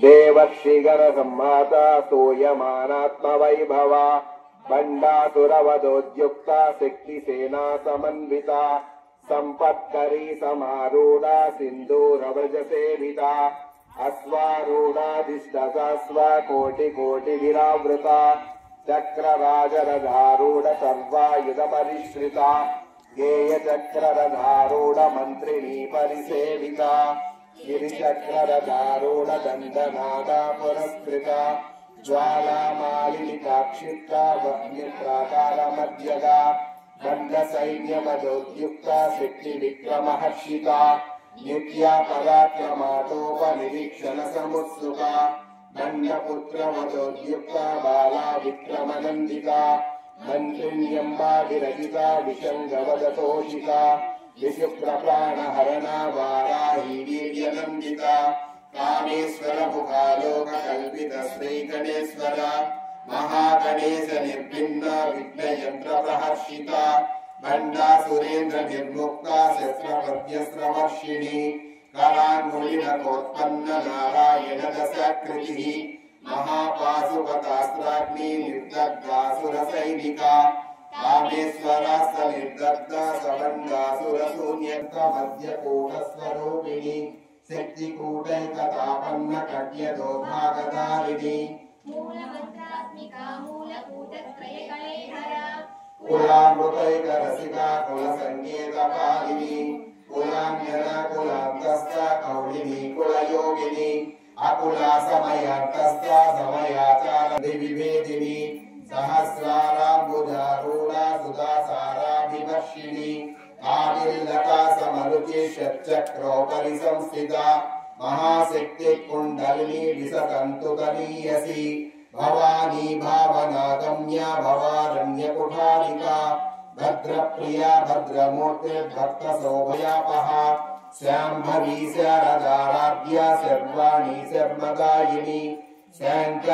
देवर्षिगणसम्माता स्तूयमानात्मवैभवा बण्डासुरवधोद्युक्ता शक्तिसेना समन्विता संपत्करी समारूढ़ा सिंधूरव्रजसेविता अश्वारूढ़ाधिष्ठसास्व कोटि कोटि विरावृता चक्रराजरधारूढ़ सर्वायुध परिश्रिता गेय चक्ररधारूढ़ मंत्रिणी परिसेविता गिरिचक्ररधारूढ़ दंडनादा पुरस्कृता ज्वालामालिकाक्षिप्ता वह्निप्राकार मध्यगा बंध सैन्यमदोद्युक्ता शक्ति विक्रमहर्षिता नित्या पराक्रमाटोपनिरीक्षण समुत्सुका दंडपुत्रवदोद्युक्ता बाला विक्रमनंदिता मंत्रिण्यम्बा विरचिता विशंगवदतोषिता विशुप्रप्राणहरणा वाराही वीर्यनंदिता कामेश्वर मुखालोककल्पित श्रीगणेश्वरा महागणेश निर्भिन्न विघ्नयंत्र प्रहर्षिता बंडा सुरेंद्र निर्मुक्ता शस्त्रपद्यस्त्रवर्षिणी करान्मुलिनकोत्पन्न नारायण दशाकृतिः महापाशुपतास्त्राग्नि निर्दग्धासुर सैनिका कामेश्वरास्त्र निर्दग्धा सवंडासुर शून्यंत मध्यकूटस्वरूपिणी शक्तिकूटैकतापन्न कट्यदोभागधारिणी मूलमन्त्रात्मिका मूलकूटत्रयकलेहरा कुलामृतैकरसिका कुलसङ्गीतपालिनी कुलाङ्गना कुलान्तस्था कौलिनी कुलयोगिनी अकुला समयान्तस्था समयाचारधिविभेदिनी सहस्राराम्बुजारूढा सुधासाराभिवर्षिणी आदिल्लता समरुचि षट्चक्रोपरि संस्थिता महाशक्ति कुंडलिनी विसतंतु तनीयसी भवानी भावनागम्या भवारण्यकुठारिका भद्रप्रिया भद्रमूर्ति भक्त शोभयापहा श्याम्भवी शारदाराध्या सर्वाणी सर्वदायिनी शंकर